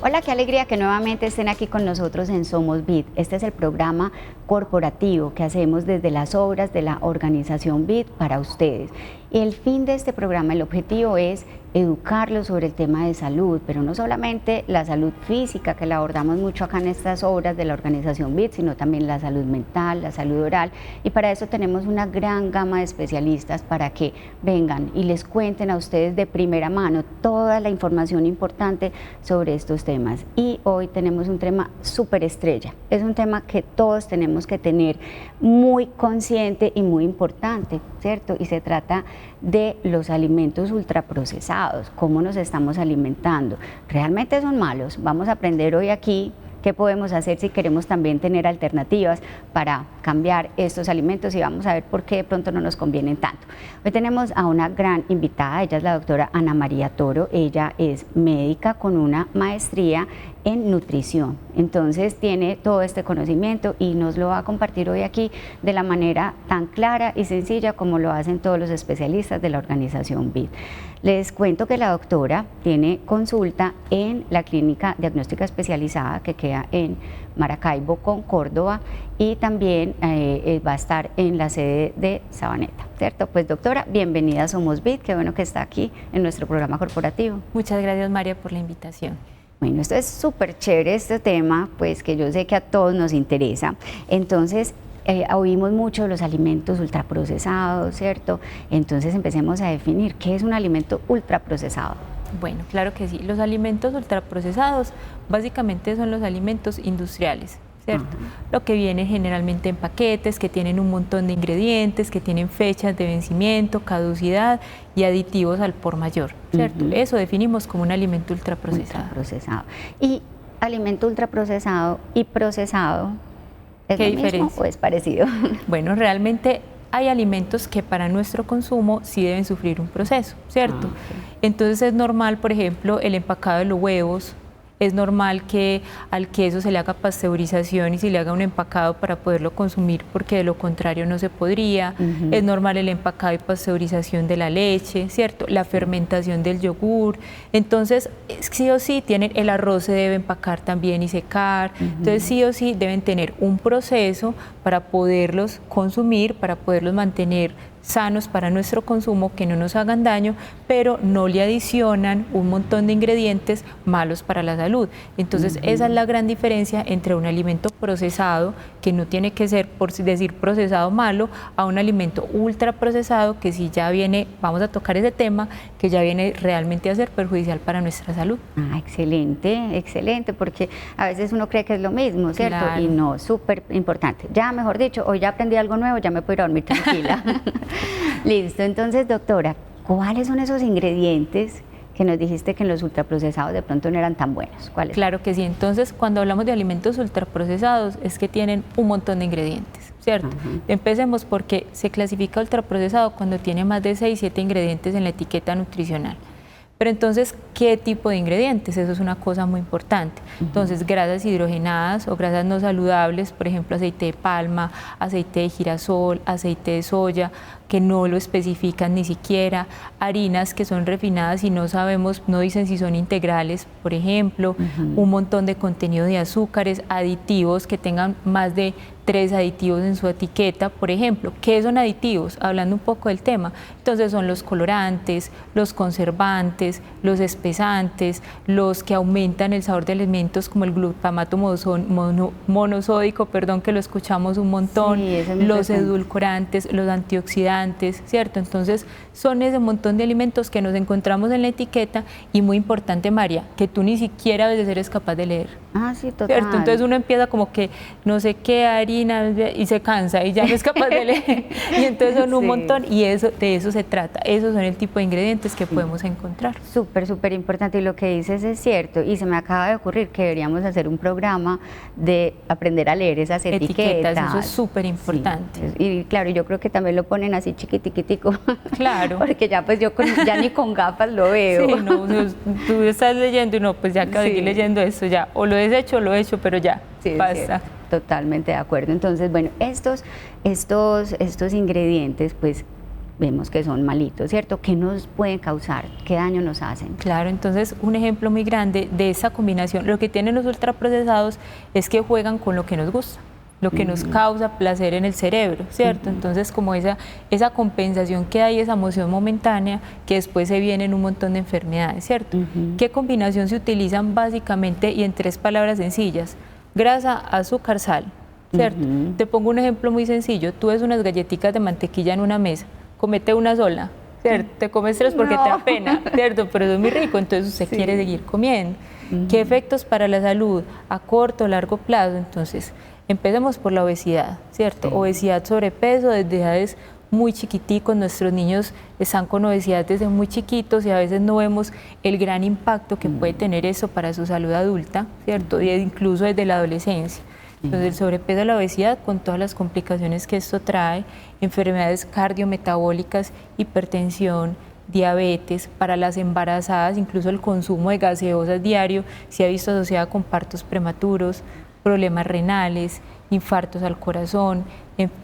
Hola, qué alegría que nuevamente estén aquí con nosotros en Somos BID. Este es el programa corporativo que hacemos desde las obras de la organización BID para ustedes. Y el fin de este programa, el objetivo es educarlos sobre el tema de salud, pero no solamente la salud física, que la abordamos mucho acá en estas obras de la organización BID, sino también la salud mental, la salud oral, y para eso tenemos una gran gama de especialistas para que vengan y les cuenten a ustedes de primera mano toda la información importante sobre estos temas. Y hoy tenemos un tema súper estrella, es un tema que todos tenemos que tener muy consciente y muy importante, ¿cierto? Y se trata de los alimentos ultraprocesados, cómo nos estamos alimentando. ¿Realmente son malos? Vamos a aprender hoy aquí qué podemos hacer si queremos también tener alternativas para cambiar estos alimentos y vamos a ver por qué de pronto no nos convienen tanto. Hoy tenemos a una gran invitada, ella es la doctora Ana María Toro, ella es médica con una maestría en nutrición, entonces tiene todo este conocimiento y nos lo va a compartir hoy aquí de la manera tan clara y sencilla como lo hacen todos los especialistas de la organización BID. Les cuento que la doctora tiene consulta en la clínica diagnóstica especializada que queda en Maracaibo con Córdoba y también va a estar en la sede de Sabaneta, ¿cierto? Pues doctora, bienvenida a Somos BID, qué bueno que está aquí en nuestro programa corporativo. Muchas gracias, María, por la invitación. Bueno, esto es súper chévere, este tema, pues que yo sé que a todos nos interesa. Entonces, oímos mucho de los alimentos ultraprocesados, ¿cierto? Entonces empecemos a definir qué es un alimento ultraprocesado. Bueno, claro que sí. Los alimentos ultraprocesados básicamente son los alimentos industriales, ¿cierto? Lo que viene generalmente en paquetes, que tienen un montón de ingredientes, que tienen fechas de vencimiento, caducidad y aditivos al por mayor, ¿cierto? Eso definimos como un alimento ultraprocesado. Y alimento ultraprocesado y procesado, ¿es lo mismo o es parecido? Bueno, realmente hay alimentos que para nuestro consumo sí deben sufrir un proceso, ¿cierto? Entonces es normal, por ejemplo, el empacado de los huevos, es normal que al queso se le haga pasteurización y se le haga un empacado para poderlo consumir porque de lo contrario no se podría, es normal el empacado y pasteurización de la leche, ¿cierto? La fermentación del yogur, entonces sí o sí el arroz se debe empacar también y secar, entonces sí o sí deben tener un proceso para poderlos consumir, para poderlos mantener sanos para nuestro consumo, que no nos hagan daño, pero no le adicionan un montón de ingredientes malos para la salud. Entonces esa es la gran diferencia entre un alimento procesado, que no tiene que ser, por decir procesado, malo, a un alimento ultraprocesado que sí ya viene, vamos a tocar ese tema, que ya viene realmente a ser perjudicial para nuestra salud. Excelente, excelente, porque a veces uno cree que es lo mismo, ¿cierto? Claro. Y no, súper importante. Ya, mejor dicho, hoy ya aprendí algo nuevo, ya me puedo ir a dormir tranquila. Listo, entonces doctora, ¿cuáles son esos ingredientes que nos dijiste que en los ultraprocesados de pronto no eran tan buenos? ¿Cuáles? Claro que sí, entonces cuando hablamos de alimentos ultraprocesados es que tienen un montón de ingredientes, ¿cierto? Empecemos porque se clasifica ultraprocesado cuando tiene más de 6, 7 ingredientes en la etiqueta nutricional. Pero entonces, ¿qué tipo de ingredientes? Eso es una cosa muy importante. Entonces, grasas hidrogenadas o grasas no saludables, por ejemplo, aceite de palma, aceite de girasol, aceite de soya, que no lo especifican ni siquiera, harinas que son refinadas y no sabemos, no dicen si son integrales, por ejemplo, un montón de contenido de azúcares, aditivos que tengan más de 3 aditivos en su etiqueta, por ejemplo. ¿Qué son aditivos? Hablando un poco del tema, entonces son los colorantes, los conservantes, los espesantes, los que aumentan el sabor de alimentos como el glutamato monosódico, que lo escuchamos un montón, los edulcorantes, los antioxidantes, ¿cierto? Entonces son ese montón de alimentos que nos encontramos en la etiqueta y muy importante, María, que tú ni siquiera a veces eres capaz de leer. Sí, total. ¿Cierto? Entonces uno empieza como que no sé qué harina y se cansa y ya no es capaz de leer y entonces son un montón y de eso se trata, esos son el tipo de ingredientes que podemos encontrar. Súper importante y lo que dices es cierto y se me acaba de ocurrir que deberíamos hacer un programa de aprender a leer esas etiquetas. Eso es súper importante. Y claro, yo creo que también lo ponen así chiquitiquitico. Claro. Porque ya pues yo ya ni con gafas lo veo. Sí, no, tú estás leyendo y no, pues ya acabo de seguir leyendo esto ya, o lo he hecho o lo he hecho, pero ya, basta. Totalmente de acuerdo. Entonces, bueno, estos ingredientes, pues vemos que son malitos, ¿cierto? ¿Qué nos pueden causar? ¿Qué daño nos hacen? Claro, entonces un ejemplo muy grande de esa combinación, lo que tienen los ultraprocesados es que juegan con lo que nos gusta, lo que nos causa placer en el cerebro, ¿cierto? Entonces como esa compensación que hay, esa emoción momentánea, que después se viene en un montón de enfermedades, ¿cierto? ¿Qué combinación se utilizan básicamente y en 3 palabras sencillas? Grasa, azúcar, sal, ¿cierto? Te pongo un ejemplo muy sencillo, tú ves unas galletitas de mantequilla en una mesa, comete una sola, ¿cierto? Te comes 3 porque te da pena, ¿cierto? Pero eso es muy rico, entonces usted quiere seguir comiendo. ¿Qué efectos para la salud a corto o largo plazo? Entonces, empecemos por la obesidad, ¿cierto? Obesidad, sobrepeso, desde edades muy chiquiticos, nuestros niños están con obesidad desde muy chiquitos y a veces no vemos el gran impacto que puede tener eso para su salud adulta, ¿cierto? Y incluso desde la adolescencia. Entonces el sobrepeso, la obesidad, con todas las complicaciones que esto trae, enfermedades cardiometabólicas, hipertensión, diabetes, para las embarazadas, incluso el consumo de gaseosas diario se ha visto asociado con partos prematuros, problemas renales, infartos al corazón,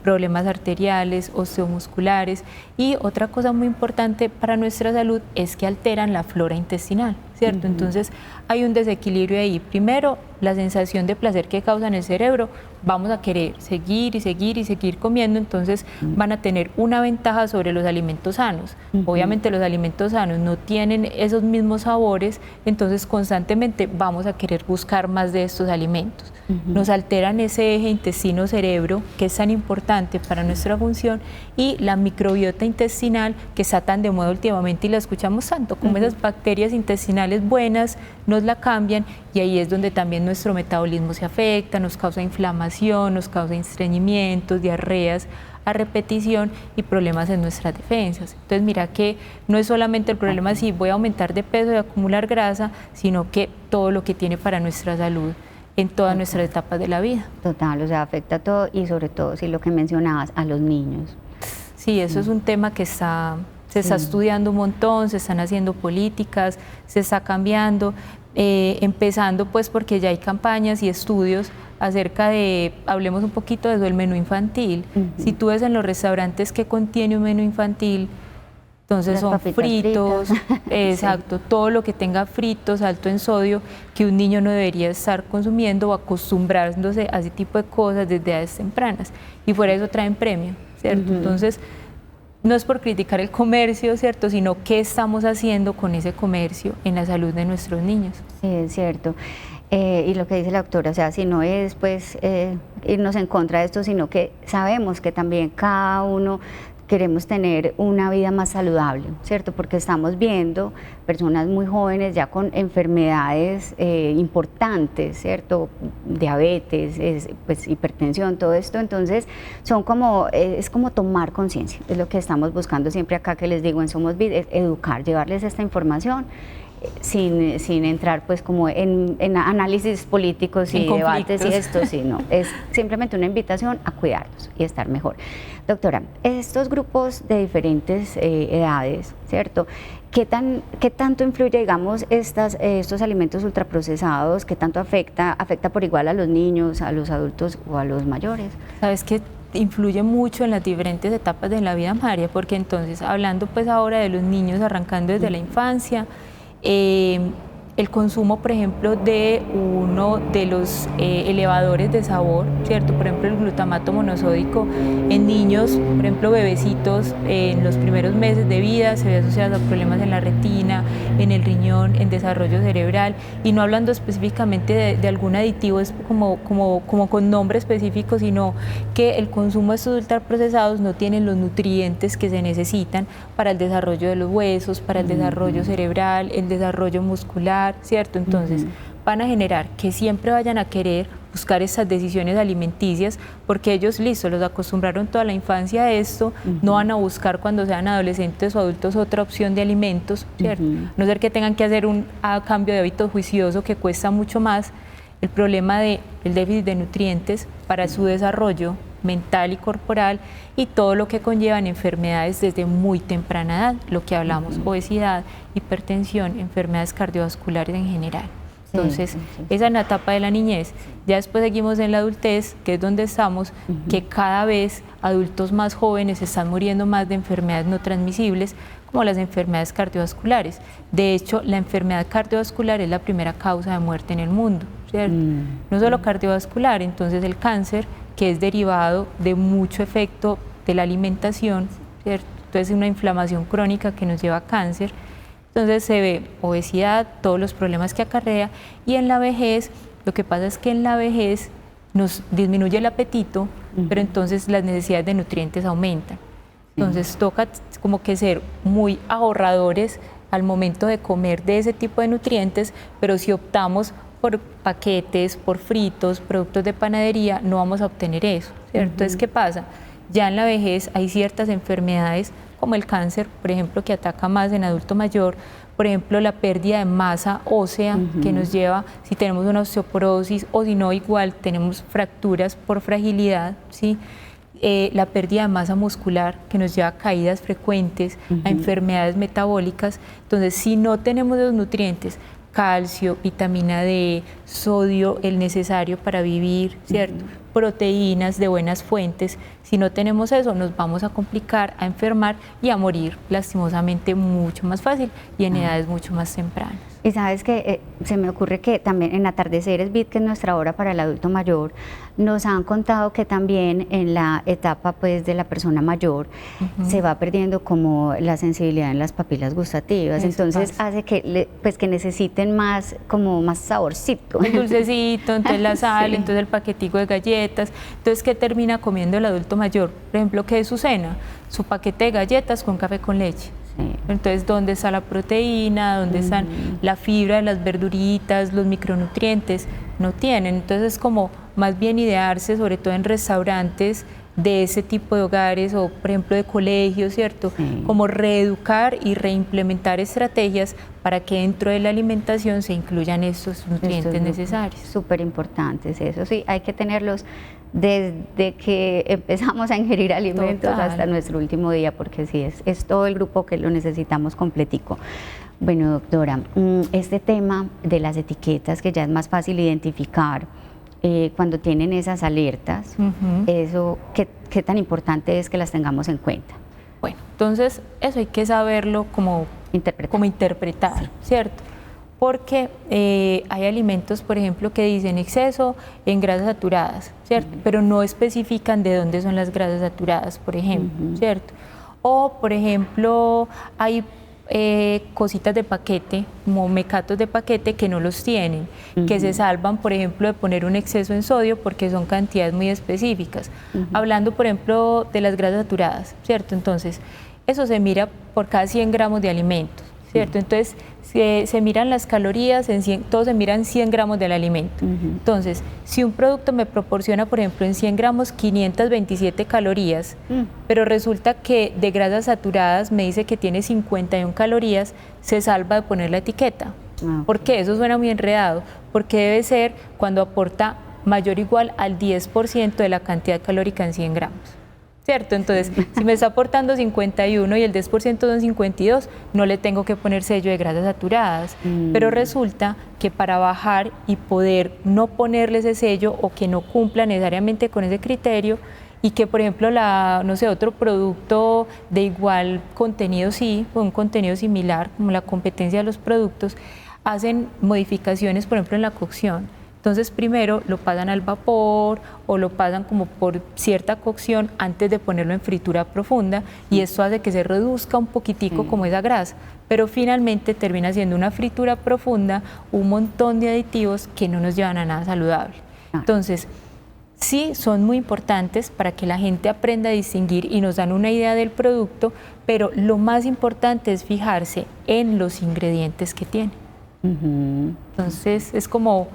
problemas arteriales, osteomusculares, y otra cosa muy importante para nuestra salud es que alteran la flora intestinal, ¿cierto? Entonces hay un desequilibrio ahí. Primero, la sensación de placer que causa en el cerebro, vamos a querer seguir y seguir y seguir comiendo, entonces van a tener una ventaja sobre los alimentos sanos. Obviamente los alimentos sanos no tienen esos mismos sabores, entonces constantemente vamos a querer buscar más de estos alimentos. Nos alteran ese eje intestino-cerebro, que es tan importante para nuestra función, y la microbiota intestinal, que está tan de moda últimamente y la escuchamos tanto, como esas bacterias intestinales buenas nos la cambian, y ahí es donde también nuestro metabolismo se afecta, nos causa inflamación, nos causa estreñimientos, diarreas a repetición y problemas en nuestras defensas. Entonces mira que no es solamente el problema si voy a aumentar de peso y acumular grasa, sino que todo lo que tiene para nuestra salud en todas nuestras etapas de la vida. Total, o sea, afecta a todo y sobre todo, si lo que mencionabas, a los niños. Sí, eso es un tema que se está estudiando un montón, se están haciendo políticas, se está cambiando, empezando pues porque ya hay campañas y estudios acerca de, hablemos un poquito de eso, del menú infantil. Si tú ves en los restaurantes qué contiene un menú infantil, entonces las son fritos, exacto, todo lo que tenga fritos, alto en sodio, que un niño no debería estar consumiendo o acostumbrándose a ese tipo de cosas desde edades tempranas. Y fuera de eso traen premio, ¿cierto? Entonces, no es por criticar el comercio, ¿cierto? Sino qué estamos haciendo con ese comercio en la salud de nuestros niños. Sí, es cierto. Y lo que dice la doctora, o sea, si no es pues irnos en contra de esto, sino que sabemos que también cada uno queremos tener una vida más saludable, ¿cierto? Porque estamos viendo personas muy jóvenes ya con enfermedades importantes, ¿cierto? Diabetes, pues hipertensión, todo esto. Entonces, son como, es como tomar conciencia. Es lo que estamos buscando siempre acá, que les digo en Somos Vid, es educar, llevarles esta información sin entrar pues como en análisis políticos y debates y esto, sino es simplemente una invitación a cuidarnos y estar mejor. Doctora, estos grupos de diferentes edades, ¿cierto? ¿Qué tanto influye, digamos, estos alimentos ultraprocesados? ¿Qué tanto afecta por igual a los niños, a los adultos o a los mayores? Sabes que influye mucho en las diferentes etapas de la vida, María, porque entonces, hablando pues ahora de los niños arrancando desde la infancia, el consumo, por ejemplo, de uno de los elevadores de sabor, ¿cierto? Por ejemplo, el glutamato monosódico en niños, por ejemplo, bebecitos, en los primeros meses de vida se ve asociado a problemas en la retina, en el riñón, en desarrollo cerebral, y no hablando específicamente de algún aditivo es como con nombre específico, sino que el consumo de estos ultraprocesados no tienen los nutrientes que se necesitan para el desarrollo de los huesos, para el desarrollo cerebral, el desarrollo muscular, ¿cierto? Entonces van a generar que siempre vayan a querer buscar esas decisiones alimenticias, porque ellos, listo, los acostumbraron toda la infancia a esto, no van a buscar cuando sean adolescentes o adultos otra opción de alimentos, ¿cierto? No ser que tengan que hacer un cambio de hábito juicioso que cuesta mucho más. El problema del déficit de nutrientes para su desarrollo mental y corporal, y todo lo que conllevan enfermedades desde muy temprana edad, lo que hablamos, obesidad, hipertensión, enfermedades cardiovasculares en general. Entonces, esa es la etapa de la niñez. Ya después seguimos en la adultez, que es donde estamos, que cada vez adultos más jóvenes están muriendo más de enfermedades no transmisibles, como las enfermedades cardiovasculares. De hecho, la enfermedad cardiovascular es la primera causa de muerte en el mundo, ¿cierto? No solo cardiovascular, entonces el cáncer, que es derivado de mucho efecto de la alimentación, ¿cierto? Entonces, una inflamación crónica que nos lleva a cáncer. Entonces se ve obesidad, todos los problemas que acarrea, y en la vejez, lo que pasa es que en la vejez nos disminuye el apetito, pero entonces las necesidades de nutrientes aumentan. Entonces toca como que ser muy ahorradores al momento de comer de ese tipo de nutrientes, pero si optamos por paquetes, por fritos, productos de panadería, no vamos a obtener eso, ¿cierto? Entonces, ¿qué pasa? Ya en la vejez hay ciertas enfermedades como el cáncer, por ejemplo, que ataca más en adulto mayor, por ejemplo, la pérdida de masa ósea que nos lleva, si tenemos una osteoporosis o si no, igual tenemos fracturas por fragilidad, ¿sí? La pérdida de masa muscular que nos lleva a caídas frecuentes, a enfermedades metabólicas. Entonces, si no tenemos los nutrientes, calcio, vitamina D, sodio, el necesario para vivir, ¿cierto? Proteínas de buenas fuentes. Si no tenemos eso, nos vamos a complicar, a enfermar y a morir lastimosamente mucho más fácil y en edades mucho más tempranas. Y sabes que se me ocurre que también en Atardeceres BIT, que es nuestra hora para el adulto mayor, nos han contado que también en la etapa pues de la persona mayor se va perdiendo como la sensibilidad en las papilas gustativas. Eso entonces pasa. Hace que pues que necesiten más, como más saborcito. El dulcecito, entonces la sal, entonces el paquetico de galletas. Entonces, ¿qué termina comiendo el adulto mayor? Por ejemplo, ¿qué es su cena? Su paquete de galletas con café con leche. Entonces, ¿dónde está la proteína? ¿Dónde están la fibra de las verduritas, los micronutrientes? No tienen. Entonces, es como más bien idearse, sobre todo en restaurantes de ese tipo de hogares o, por ejemplo, de colegios, ¿cierto? Como reeducar y reimplementar estrategias para que dentro de la alimentación se incluyan estos nutrientes necesarios. Súper importantes, eso sí, hay que tenerlos desde que empezamos a ingerir alimentos hasta nuestro último día, porque sí, es todo el grupo que lo necesitamos completico. Bueno, doctora, este tema de las etiquetas, que ya es más fácil identificar cuando tienen esas alertas, eso, ¿qué tan importante es que las tengamos en cuenta? Bueno, entonces eso hay que saberlo como interpretar, ¿cierto? Porque hay alimentos, por ejemplo, que dicen exceso en grasas saturadas, ¿cierto? Pero no especifican de dónde son las grasas saturadas, por ejemplo, ¿cierto? O, por ejemplo, hay cositas de paquete, como mecatos de paquete que no los tienen, que se salvan, por ejemplo, de poner un exceso en sodio porque son cantidades muy específicas. Hablando, por ejemplo, de las grasas saturadas, ¿cierto? Entonces, eso se mira por cada 100 gramos de alimentos, ¿cierto? Entonces, se miran las calorías, todos se miran 100 gramos del alimento. Entonces, si un producto me proporciona, por ejemplo, en 100 gramos 527 calorías, pero resulta que de grasas saturadas me dice que tiene 51 calorías, se salva de poner la etiqueta. ¿Por qué? Eso suena muy enredado, porque debe ser cuando aporta mayor o igual al 10% de la cantidad calórica en 100 gramos. ¿Cierto? Entonces, si me está aportando 51 y el 10% son 52, no le tengo que poner sello de grasas saturadas. Pero resulta que para bajar y poder no ponerle ese sello o que no cumpla necesariamente con ese criterio y que, por ejemplo, no sé, otro producto de igual contenido sí, o un contenido similar, como la competencia de los productos, hacen modificaciones, por ejemplo, en la cocción. Entonces, primero lo pasan al vapor o lo pasan como por cierta cocción antes de ponerlo en fritura profunda y esto hace que se reduzca un poquitico como esa grasa, pero finalmente termina siendo una fritura profunda, un montón de aditivos que no nos llevan a nada saludable. Entonces, sí son muy importantes para que la gente aprenda a distinguir y nos dan una idea del producto, pero lo más importante es fijarse en los ingredientes que tiene. Entonces, es como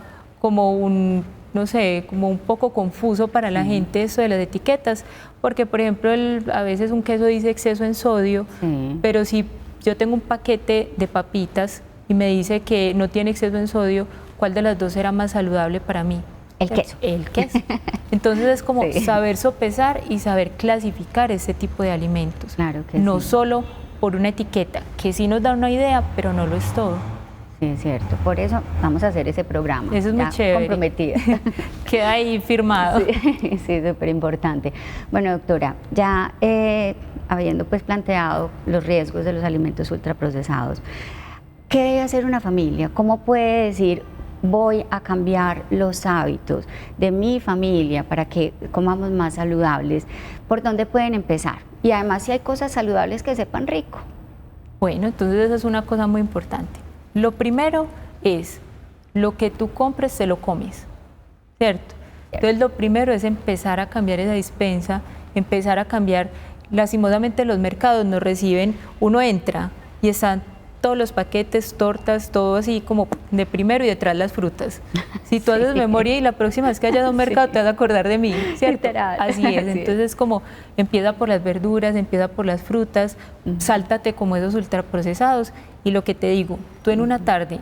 un, no sé, como un poco confuso para la gente eso de las etiquetas, porque por ejemplo a veces un queso dice exceso en sodio, pero si yo tengo un paquete de papitas y me dice que no tiene exceso en sodio, ¿cuál de las dos será más saludable para mí? El queso. El queso. Entonces es como saber sopesar y saber clasificar ese tipo de alimentos. Claro que no solo por una etiqueta, que sí nos da una idea, pero no lo es todo. Sí, es cierto. Por eso vamos a hacer ese programa. Eso es muy chévere. Comprometida. Queda ahí firmado. Sí, sí, súper importante. Bueno, doctora, ya habiendo pues planteado los riesgos de los alimentos ultraprocesados, ¿qué debe hacer una familia? ¿Cómo puede decir, voy a cambiar los hábitos de mi familia para que comamos más saludables? ¿Por dónde pueden empezar? Y además, si hay cosas saludables que sepan rico. Bueno, entonces esa es una cosa muy importante. Lo primero es, lo que tú compres te lo comes, ¿cierto? Entonces lo primero es empezar a cambiar esa despensa, empezar a cambiar. Lastimosamente los mercados nos reciben, uno entra y están todos los paquetes, tortas, todo así como de primero y detrás las frutas. Si tú haces memoria y la próxima vez que haya un mercado te vas a acordar de mí, ¿cierto? Literal. Así es, entonces como empieza por las verduras, empieza por las frutas, sáltate como esos ultraprocesados y lo que te digo, tú en una tarde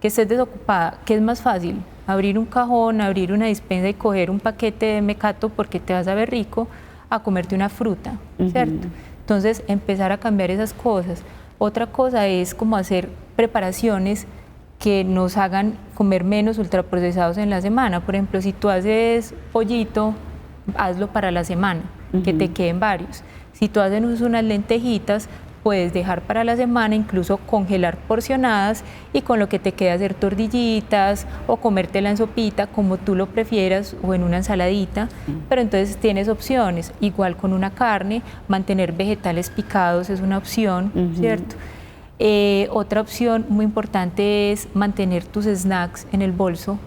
que estés desocupada, ¿qué es más fácil? Abrir un cajón, abrir una despensa y coger un paquete de mecato porque te vas a ver rico, a comerte una fruta, ¿cierto? Entonces empezar a cambiar esas cosas. Otra cosa es como hacer preparaciones que nos hagan comer menos ultraprocesados en la semana. Por ejemplo, si tú haces pollito, hazlo para la semana, que te queden varios. Si tú haces unas lentejitas, puedes dejar para la semana, incluso congelar porcionadas y con lo que te queda hacer tortillitas o comértela en sopita, como tú lo prefieras, o en una ensaladita. Pero entonces tienes opciones. Igual con una carne, mantener vegetales picados es una opción, ¿cierto? Otra opción muy importante es mantener tus snacks en el bolso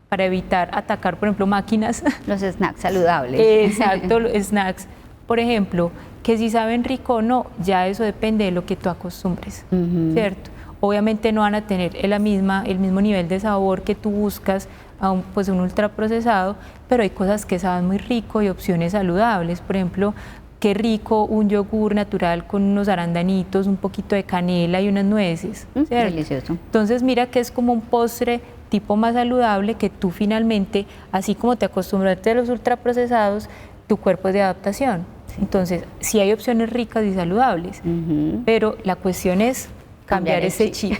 para evitar atacar, por ejemplo, máquinas. Los snacks saludables. Exacto, los snacks. Por ejemplo, que si saben rico o no, ya eso depende de lo que tú acostumbres, ¿cierto? Obviamente no van a tener el mismo nivel de sabor que tú buscas a un ultraprocesado, pero hay cosas que saben muy rico y opciones saludables. Por ejemplo, qué rico un yogur natural con unos arandanitos, un poquito de canela y unas nueces, ¿cierto? Delicioso. Entonces mira que es como un postre tipo más saludable que tú finalmente, así como te acostumbraste a los ultraprocesados, tu cuerpo es de adaptación. Entonces, sí hay opciones ricas y saludables, pero la cuestión es cambiar ese chip,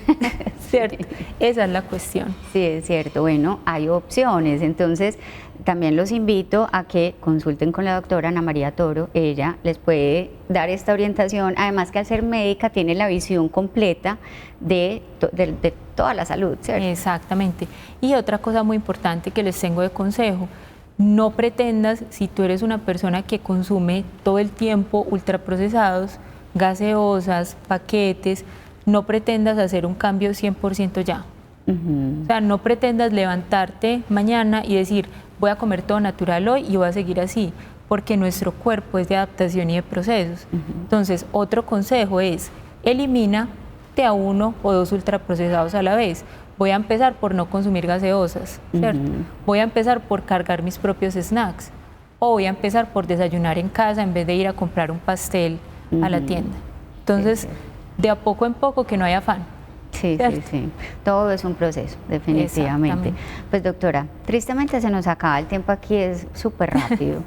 ¿cierto? Sí. Esa es la cuestión. Sí, es cierto. Bueno, hay opciones. Entonces, también los invito a que consulten con la doctora Ana María Toro. Ella les puede dar esta orientación. Además que al ser médica tiene la visión completa de toda la salud, ¿cierto? Exactamente. Y otra cosa muy importante que les tengo de consejo, no pretendas, si tú eres una persona que consume todo el tiempo ultraprocesados, gaseosas, paquetes, no pretendas hacer un cambio 100% ya. O sea, no pretendas levantarte mañana y decir, voy a comer todo natural hoy y voy a seguir así, porque nuestro cuerpo es de adaptación y de procesos. Entonces, otro consejo es, elimínate a 1 o 2 ultraprocesados a la vez. Voy a empezar por no consumir gaseosas, ¿cierto? Voy a empezar por cargar mis propios snacks. O voy a empezar por desayunar en casa en vez de ir a comprar un pastel a la tienda. Entonces, de a poco en poco, que no hay afán. Sí, sí, sí. Todo es un proceso, definitivamente. Pues doctora, tristemente se nos acaba el tiempo aquí, es súper rápido,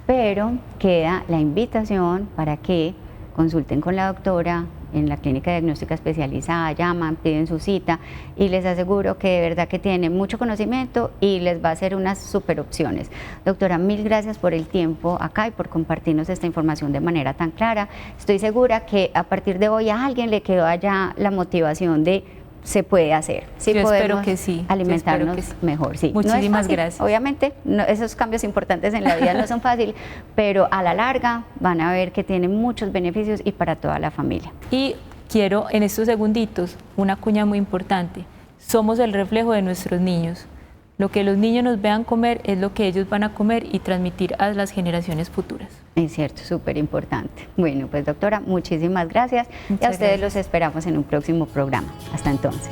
pero queda la invitación para que consulten con la doctora en la clínica diagnóstica especializada, llaman, piden su cita y les aseguro que de verdad que tiene mucho conocimiento y les va a hacer unas super opciones. Doctora, mil gracias por el tiempo acá y por compartirnos esta información de manera tan clara. Estoy segura que a partir de hoy a alguien le quedó allá la motivación de se puede hacer. Sí, yo podemos espero que sí. alimentarnos mejor. Sí. Muchísimas fácil, gracias. Obviamente, esos cambios importantes en la vida no son fáciles, pero a la larga van a ver que tienen muchos beneficios y para toda la familia. Y quiero en estos segunditos una cuña muy importante. Somos el reflejo de nuestros niños. Lo que los niños nos vean comer es lo que ellos van a comer y transmitir a las generaciones futuras. Es cierto, súper importante. Bueno, pues doctora, muchísimas gracias. Y a ustedes los esperamos en un próximo programa. Hasta entonces.